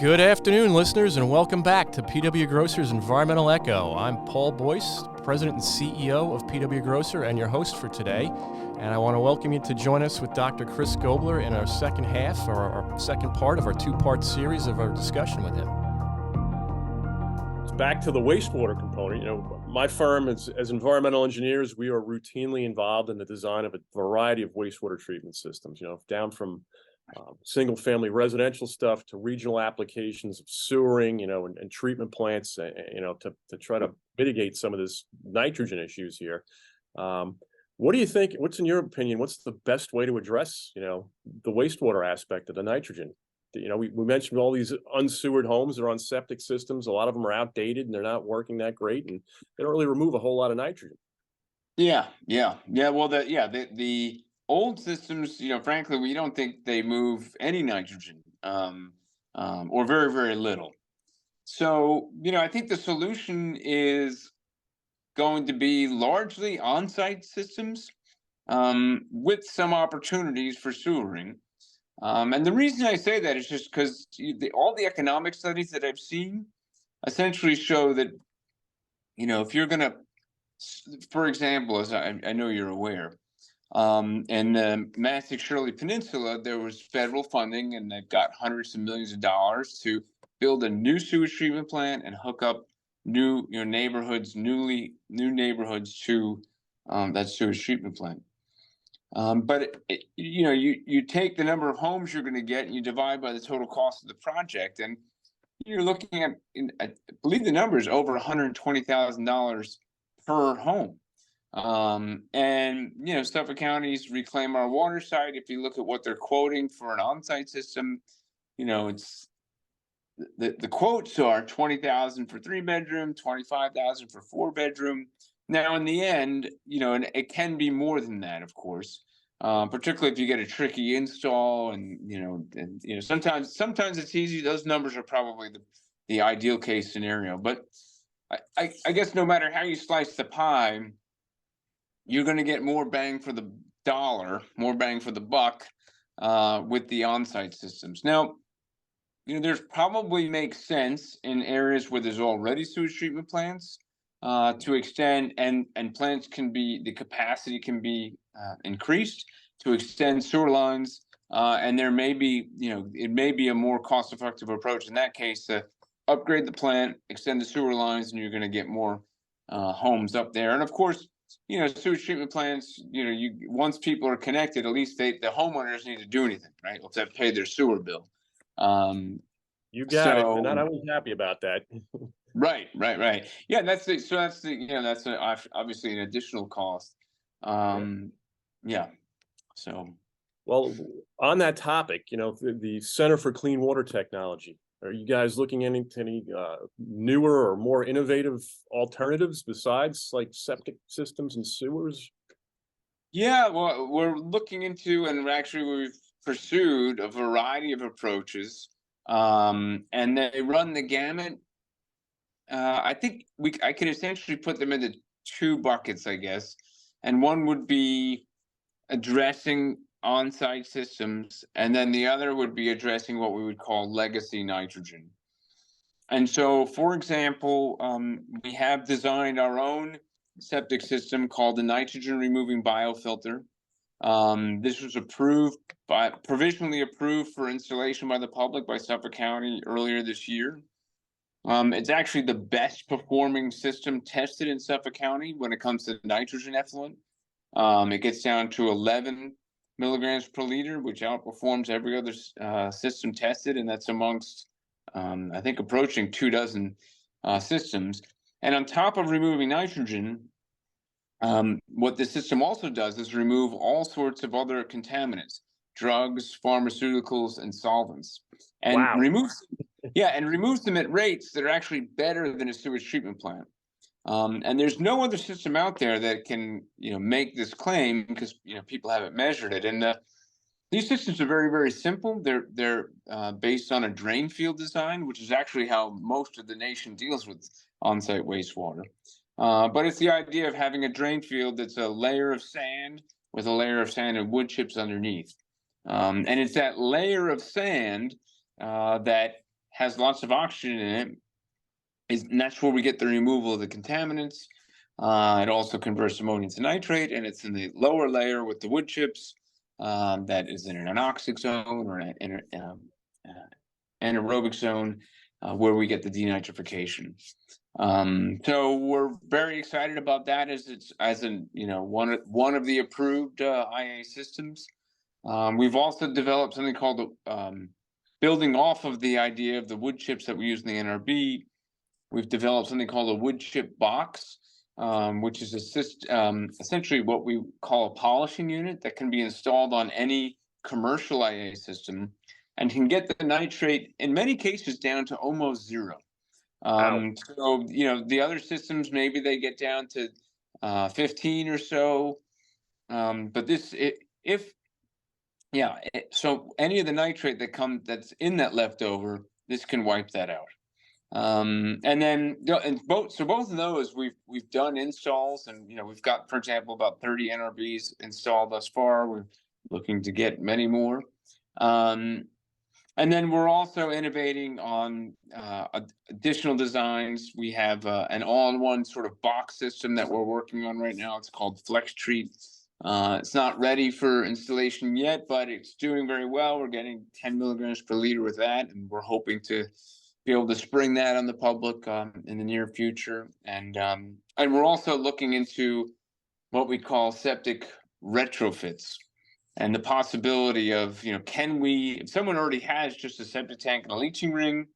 Good afternoon, listeners, and welcome back to PW Grocer's Environmental Echo. I'm Paul Boyce, President and CEO of PW Grocer and your host for today. And I want to welcome you to join us with Dr. Chris Gobler in our second half, or our second part of our two-part series of our discussion with him. Back to the wastewater component. My firm, as environmental engineers, we are routinely involved in the design of a variety of wastewater treatment systems, down from single-family residential stuff to regional applications of sewering, and treatment plants, to try to mitigate some of this nitrogen issues here. What do you think? What's in your opinion? What's the best way to address, the wastewater aspect of the nitrogen? We mentioned all these unsewered homes are on septic systems. A lot of them are outdated and they're not working that great, and they don't really remove a whole lot of nitrogen. Yeah. Well, the old systems, frankly, we don't think they move any nitrogen, or very, very little. So, I think the solution is going to be largely on-site systems, with some opportunities for sewering. And the reason I say that is just because all the economic studies that I've seen essentially show that, if you're going to, for example, as I know you're aware, in the Massac Shirley Peninsula, there was federal funding, and they've got hundreds of millions of dollars to build a new sewage treatment plant and hook up new neighborhoods to that sewage treatment plant. But you take the number of homes you're going to get and you divide by the total cost of the project, and you're looking at, I believe the number is over $120,000 per home. And Suffolk County's Reclaim Our Water site, if you look at what they're quoting for an on-site system, it's the quotes are $20,000 for 3-bedroom, $25,000 for 4-bedroom. Now, in the end, and it can be more than that, of course, particularly if you get a tricky install, and sometimes it's easy. Those numbers are probably the ideal case scenario. But I guess no matter how you slice the pie, you're going to get more bang for the dollar, more bang for the buck, with the on-site systems. Now, there's probably makes sense in areas where there's already sewage treatment plants, to extend, and plants the capacity can be increased to extend sewer lines, and there may be, it may be a more cost-effective approach in that case to upgrade the plant, extend the sewer lines, and you're going to get more homes up there. And of course, sewage treatment plants, once people are connected, at least the homeowners need to do anything, right? Let's have to pay their sewer bill. You got it. And I was happy about that. Right. Yeah, that's obviously an additional cost. Yeah. So, well, on that topic, the Center for Clean Water Technology, are you guys looking into any newer or more innovative alternatives besides like septic systems and sewers? Yeah, well, we're looking into, and actually we've pursued a variety of approaches, and they run the gamut. I think I could essentially put them into two buckets, I guess. And one would be addressing on-site systems, and then the other would be addressing what we would call legacy nitrogen. And so, for example, we have designed our own septic system called the nitrogen removing biofilter. This was provisionally approved for installation by the public by Suffolk County earlier this year. It's actually the best performing system tested in Suffolk County when it comes to nitrogen effluent. It gets down to 11 milligrams per liter, which outperforms every other system tested, and that's amongst, I think, approaching 24 systems. And on top of removing nitrogen, what the system also does is remove all sorts of other contaminants, drugs, pharmaceuticals, and solvents, and removes them at rates that are actually better than a sewage treatment plant. And there's no other system out there that can, make this claim, because people haven't measured it. And these systems are very, very simple. They're based on a drain field design, which is actually how most of the nation deals with on-site wastewater. But it's the idea of having a drain field that's a layer of sand with a layer of sand and wood chips underneath. And it's that layer of sand that has lots of oxygen in it, and that's where we get the removal of the contaminants. It also converts ammonia to nitrate, and it's in the lower layer with the wood chips that is in an anoxic zone or an anaerobic zone where we get the denitrification. So we're very excited about that as one of the approved IA systems. We've also developed something called building off of the idea of the wood chips that we use in the NRB. We've developed something called a wood chip box, which is essentially what we call a polishing unit that can be installed on any commercial IA system and can get the nitrate in many cases down to almost zero. So, the other systems, maybe they get down to 15 or so. But so any of the nitrate that's in that leftover, this can wipe that out. And then both of those we've done installs, and we've got, for example, about 30 NRBs installed thus far. We're looking to get many more. And then we're also innovating on additional designs. We have an all-in-one sort of box system that we're working on right now. It's called Flex Treat. It's not ready for installation yet, but it's doing very well. We're getting 10 milligrams per liter with that, and we're hoping to be able to spring that on the public in the near future. And we're also looking into what we call septic retrofits, and the possibility of, if someone already has just a septic tank and a leaching ring,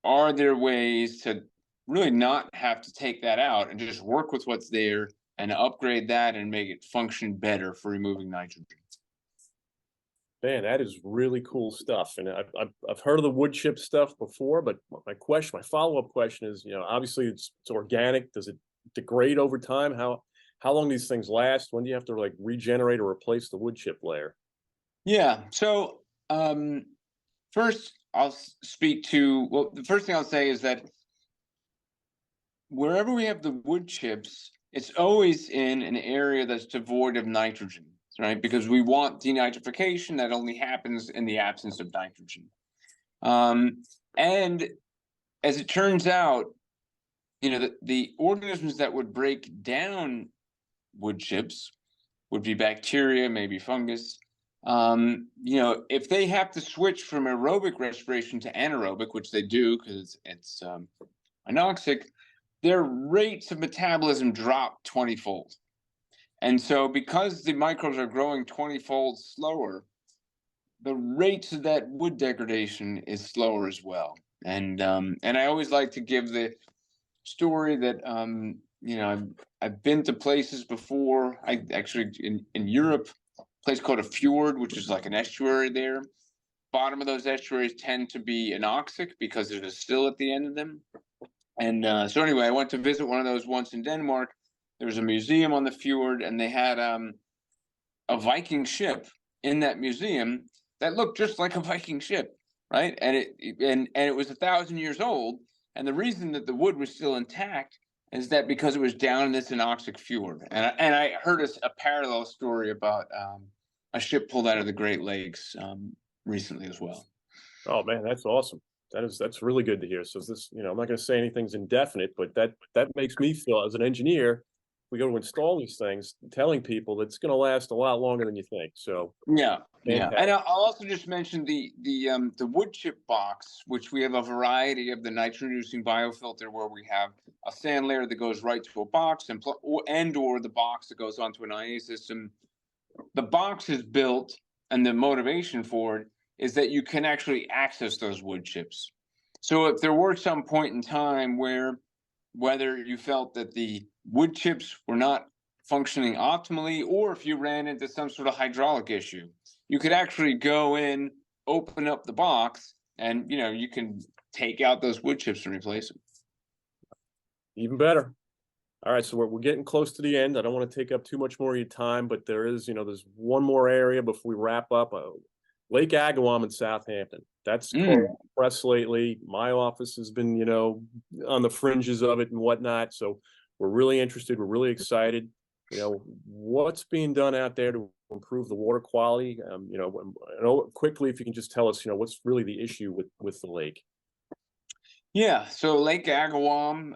are there ways to really not have to take that out and just work with what's there and upgrade that and make it function better for removing nitrogen? Man, that is really cool stuff. And I've heard of the wood chip stuff before, but my follow-up question is, obviously it's organic. Does it degrade over time? How long do these things last? When do you have to regenerate or replace the wood chip layer? Yeah. So first I'll the first thing I'll say is that wherever we have the wood chips, it's always in an area that's devoid of nitrogen, right? Because we want denitrification that only happens in the absence of nitrogen. And as it turns out, the organisms that would break down wood chips would be bacteria, maybe fungus. If they have to switch from aerobic respiration to anaerobic, which they do because it's anoxic, their rates of metabolism drop 20-fold. And so because the microbes are growing 20-fold slower, the rates of that wood degradation is slower as well. And I always like to give the story that I've been to places before. I actually in Europe, a place called a fjord, which is like an estuary there. Bottom of those estuaries tend to be anoxic because there's a still at the end of them. And so anyway, I went to visit one of those once in Denmark. There was a museum on the fjord, and they had a Viking ship in that museum that looked just like a Viking ship, right? And it was 1,000 years old. And the reason that the wood was still intact is that because it was down in this anoxic fjord. And I heard a parallel story about a ship pulled out of the Great Lakes recently as well. Oh man, that's awesome. That's really good to hear. So this, I'm not going to say anything's indefinite, but that makes me feel, as an engineer, we go to install these things, telling people that it's going to last a lot longer than you think. So yeah. And I'll also just mention the wood chip box, which we have a variety of the nitrogen-reducing biofilter, where we have a sand layer that goes right to a box or the box that goes onto an IA system. The box is built, and the motivation for it is that you can actually access those wood chips. So if there were some point in time whether you felt that the wood chips were not functioning optimally, or if you ran into some sort of hydraulic issue, you could actually go in, open up the box, and you can take out those wood chips and replace them. Even better. All right, so we're getting close to the end. I don't want to take up too much more of your time, but there's one more area before we wrap up. Lake Agawam in Southampton. That's called press lately. My office has been, on the fringes of it and whatnot. So we're really interested. We're really excited. What's being done out there to improve the water quality? Quickly, if you can just tell us, what's really the issue with the lake? Yeah, so Lake Agawam,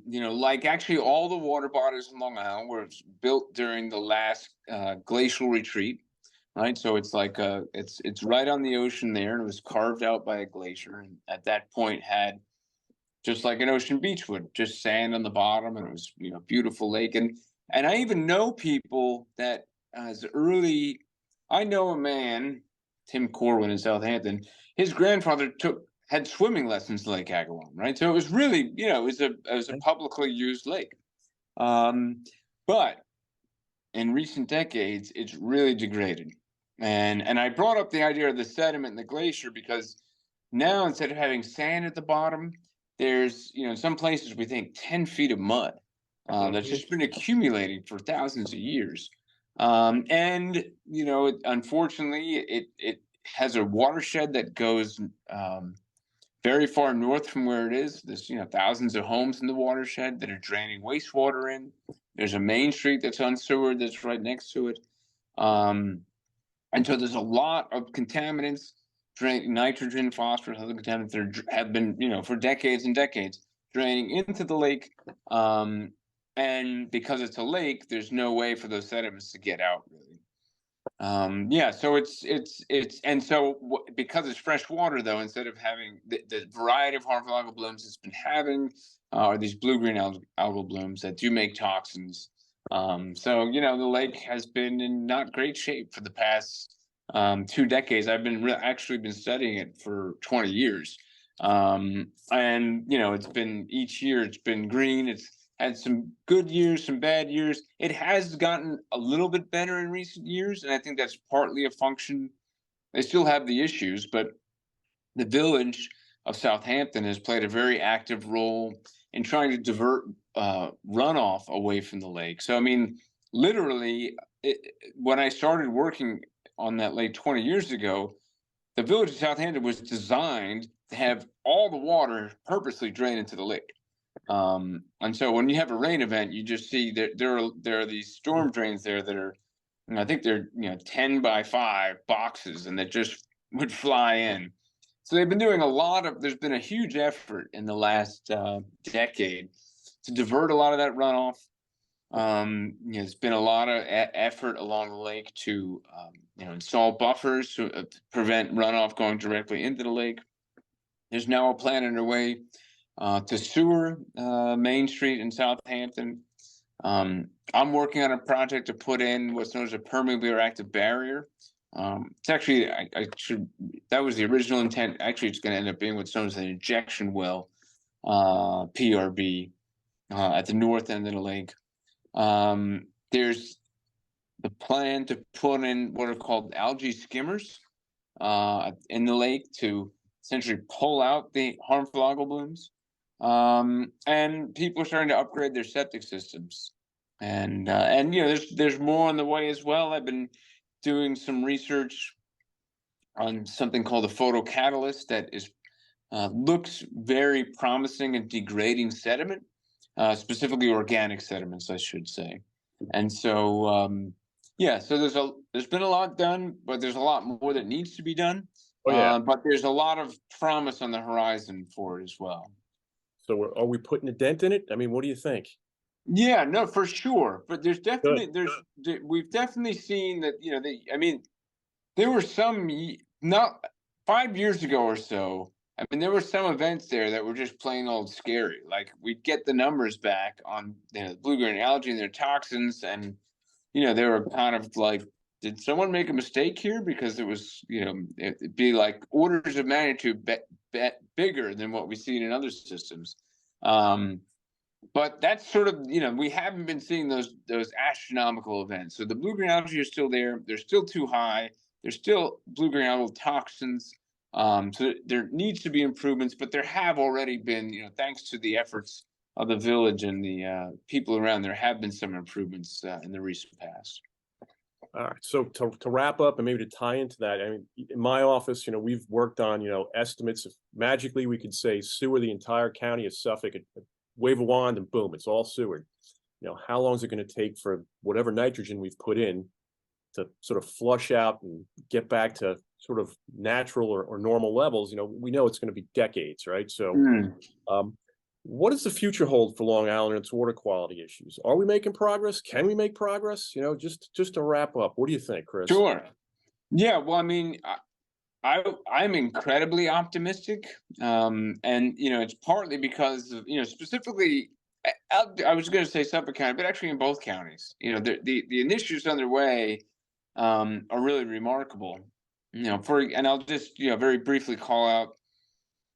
like actually all the water bodies in Long Island were built during the last glacial retreat, right? So it's like it's right on the ocean there, and it was carved out by a glacier, and at that point had just like an ocean beach would, just sand on the bottom, and it was beautiful lake. And I even know people that as early, I know a man, Tim Corwin in Southampton. His grandfather had swimming lessons in Lake Agawam, right? So it was really, it was a publicly used lake. But in recent decades, it's really degraded. And I brought up the idea of the sediment in the glacier because now instead of having sand at the bottom, there's, in some places we think 10 feet of mud that's just been accumulating for thousands of years. Unfortunately, it has a watershed that goes very far north from where it is. There's thousands of homes in the watershed that are draining wastewater in. There's a main street that's unsewered that's right next to it. And so there's a lot of contaminants, nitrogen, phosphorus, other contaminants that have been, for decades and decades draining into the lake. And because it's a lake, there's no way for those sediments to get out really. So because it's fresh water though, instead of having the variety of harmful algal blooms it's been having, are these blue-green algal blooms that do make toxins. The lake has been in not great shape for the past 2 decades. I've been actually been studying it for 20 years. It's been, each year it's been green. It's had some good years, some bad years. It has gotten a little bit better in recent years, and I think that's partly a function. They still have the issues, but the village of Southampton has played a very active role in trying to divert runoff away from the lake. So, I mean, literally, when I started working on that lake 20 years ago, the village of Southampton was designed to have all the water purposely drain into the lake. And so when you have a rain event, you just see that there are these storm drains there that are, I think they're 10 by 5 boxes, and that just would fly in. So they've been doing there's been a huge effort in the last decade to divert a lot of that runoff. There's been a lot of effort along the lake to install buffers to prevent runoff going directly into the lake. There's now a plan underway to sewer Main Street in Southampton. I'm working on a project to put in what's known as a permeably reactive barrier. It's actually, that was the original intent. Actually, it's going to end up being what's known as an injection well, PRB, at the north end of the lake. There's the plan to put in what are called algae skimmers in the lake to essentially pull out the harmful algal blooms. And people are starting to upgrade their septic systems. And there's more on the way as well. I've been doing some research on something called a photocatalyst that looks very promising at degrading sediment, specifically organic sediments, I should say. And so, so there's been a lot done, but there's a lot more that needs to be done. But there's a lot of promise on the horizon for it as well. So are we putting a dent in it? I mean, what do you think? Yeah, no, for sure. But we've definitely seen that, there were not 5 years ago or so. I mean, there were some events there that were just plain old scary. Like we'd get the numbers back on blue-green algae and their toxins, and they were kind of like, did someone make a mistake here? Because it was, it'd be like orders of magnitude bigger than what we've seen in other systems. But that's sort of, we haven't been seeing those astronomical events. So the blue-green algae are still there. They're still too high. There's still blue-green algal toxins. So there needs to be improvements, but there have already been, thanks to the efforts of the village and the people around, there have been some improvements in the recent past. All right. So to wrap up and maybe to tie into that, I mean, in my office, we've worked on, estimates of magically we could say sewer the entire county of Suffolk, wave a wand and boom, it's all sewered. How long is it going to take for whatever nitrogen we've put in to sort of flush out and get back to sort of natural or normal levels, we know it's going to be decades, right? So what does the future hold for Long Island and its water quality issues? Are we making progress? Can we make progress? Just to wrap up, what do you think, Chris? Sure. Yeah, well, I mean, I'm incredibly optimistic, and it's partly because of specifically. I was going to say Suffolk County, but actually in both counties, the initiatives underway are really remarkable. And I'll just very briefly call out,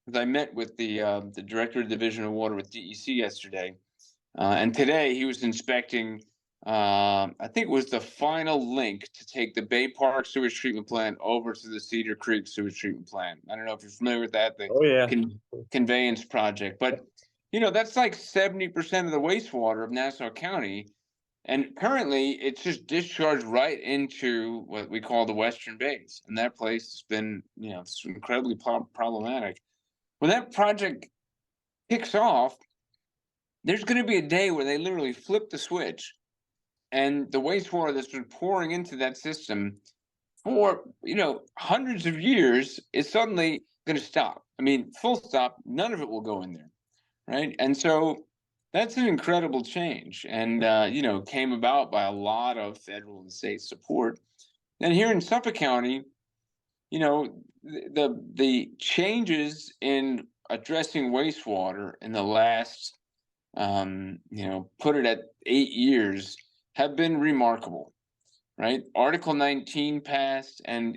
because I met with the director of the Division of Water with DEC yesterday, and today he was inspecting. I think it was the final link to take the Bay Park sewage treatment plant over to the Cedar Creek sewage treatment plant. I don't know if you're familiar with that, the Oh yeah. conveyance project, but that's like 70% of the wastewater of Nassau County, and currently it's just discharged right into what we call the Western Bays, and that place has been it's incredibly problematic. When that project kicks off, there's going to be a day where they literally flip the switch, and the wastewater that's been pouring into that system for hundreds of years is suddenly going to stop. I mean, full stop. None of it will go in there, right? And so that's an incredible change, and came about by a lot of federal and state support. And here in Suffolk County, the changes in addressing wastewater in the last put it at 8 years have been remarkable, right? Article 19 passed, and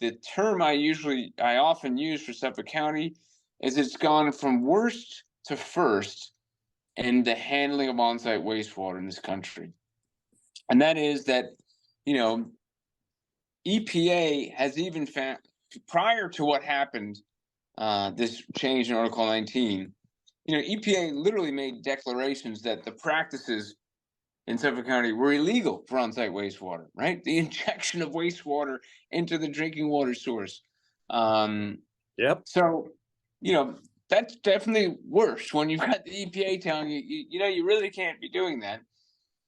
the term I often use for Suffolk County is it's gone from worst to first in the handling of on-site wastewater in this country. And that is that, EPA has even found, prior to what happened, this change in Article 19, EPA literally made declarations that the practices in Suffolk County were illegal for on-site wastewater, right? The injection of wastewater into the drinking water source. Yep. So, that's definitely worse when you've got the EPA telling you, you really can't be doing that.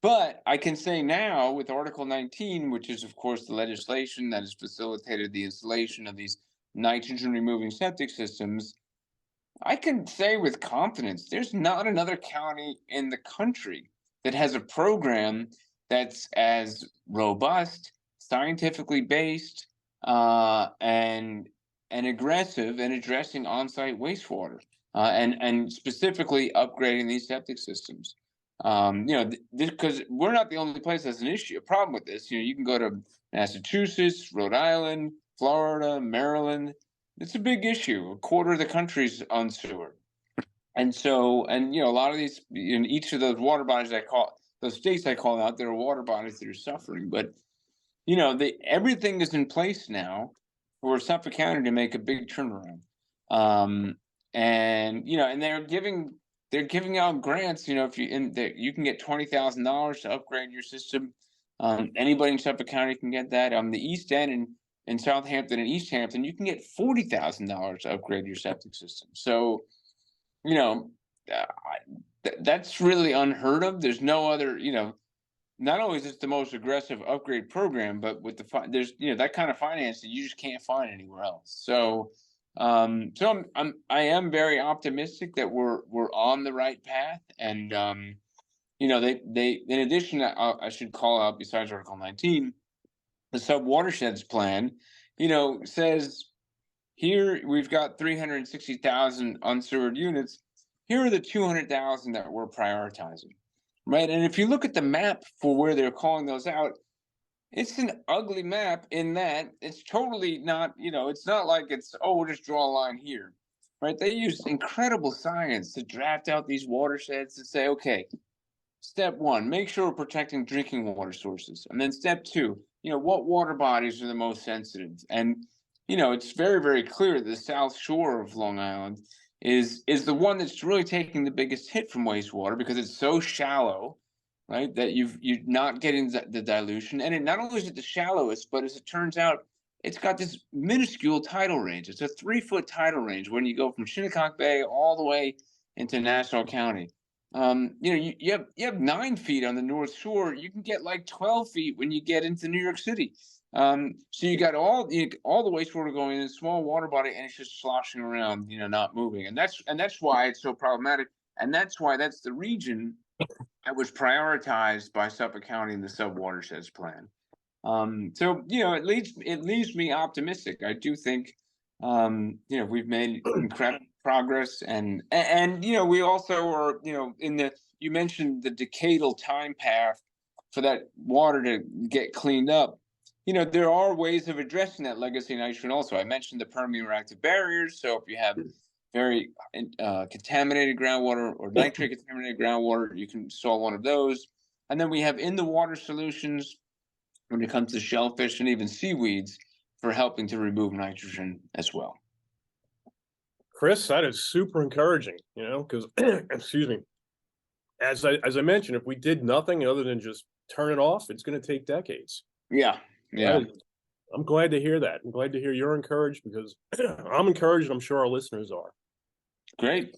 But I can say now with Article 19, which is, of course, the legislation that has facilitated the installation of these nitrogen-removing septic systems, I can say with confidence, there's not another county in the country that has a program that's as robust, scientifically based, and aggressive in addressing on-site wastewater, and specifically upgrading these septic systems. Because we're not the only place that's a problem with this. You can go to Massachusetts, Rhode Island, Florida, Maryland. It's a big issue. A quarter of the country's unsewered. And so, a lot of these, in each of those water bodies those states I call out, there are water bodies that are suffering. But, everything is in place now for Suffolk County to make a big turnaround. And they're giving out grants. If you can get $20,000 to upgrade your system. Anybody in Suffolk County can get that. The East End and in Southampton and East Hampton, you can get $40,000 to upgrade your septic system. So, that's really unheard of. There's no other, not only is it the most aggressive upgrade program, but with there's that kind of financing you just can't find anywhere else. So, I am very optimistic that we're on the right path, and they in addition, I should call out, besides Article 19, the sub-watersheds plan, says here we've got 360,000 unsewered units. Here are the 200,000 that we're prioritizing, right? And if you look at the map for where they're calling those out, it's an ugly map in that it's totally not, it's not like we'll just draw a line here, right? They use incredible science to draft out these watersheds to say, okay, step one, make sure we're protecting drinking water sources. And then step two, what water bodies are the most sensitive? And, it's very, very clear the South Shore of Long Island is the one that's really taking the biggest hit from wastewater because it's so shallow, right? That you're not getting the dilution. And it not only is it the shallowest, but as it turns out, it's got this minuscule tidal range. It's a 3-foot tidal range when you go from Shinnecock Bay all the way into Nassau County. You have 9 feet on the North Shore. You can get like 12 feet when you get into New York City. So you got all the wastewater going in a small water body, and it's just sloshing around, not moving. And that's why it's so problematic. And that's why that's the region that was prioritized by Suffolk County in the subwatersheds plan. So it leaves me optimistic. I do think we've made incredible progress, and we also are you mentioned the decadal time path for that water to get cleaned up. There are ways of addressing that legacy nitrogen also. I mentioned the permeable reactive barriers. So if you have very contaminated groundwater or nitrate contaminated groundwater, you can install one of those. And then we have in the water solutions when it comes to shellfish and even seaweeds for helping to remove nitrogen as well. Chris, that is super encouraging, because, excuse me, as I mentioned, if we did nothing other than just turn it off, it's going to take decades. Yeah. I'm glad to hear that. I'm glad to hear you're encouraged, because I'm encouraged, and I'm sure our listeners are. Great.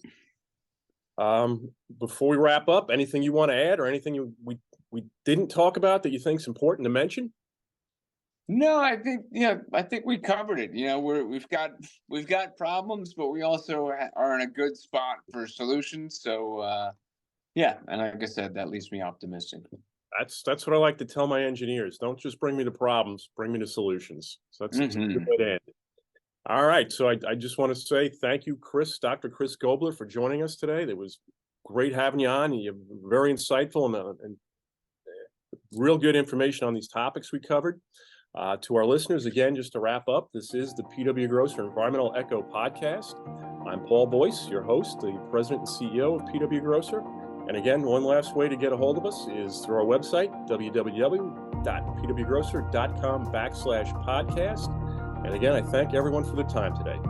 Before we wrap up, anything you want to add, or anything we didn't talk about that you think is important to mention? No, I think we covered it. We've got problems, but we also are in a good spot for solutions. So and like I said, that leaves me optimistic. That's what I like to tell my engineers. Don't just bring me the problems, bring me the solutions. So that's a good way to end it. All right. So I just want to say thank you, Dr. Chris Gobler, for joining us today. It was great having you on. You're very insightful and real good information on these topics we covered. To our listeners, again, just to wrap up, this is the PW Grosser Environmental Echo podcast. I'm Paul Boyce, your host, the president and CEO of PW Grosser. And again, one last way to get a hold of us is through our website, www.pwgrosser.com/podcast. And again, I thank everyone for their time today.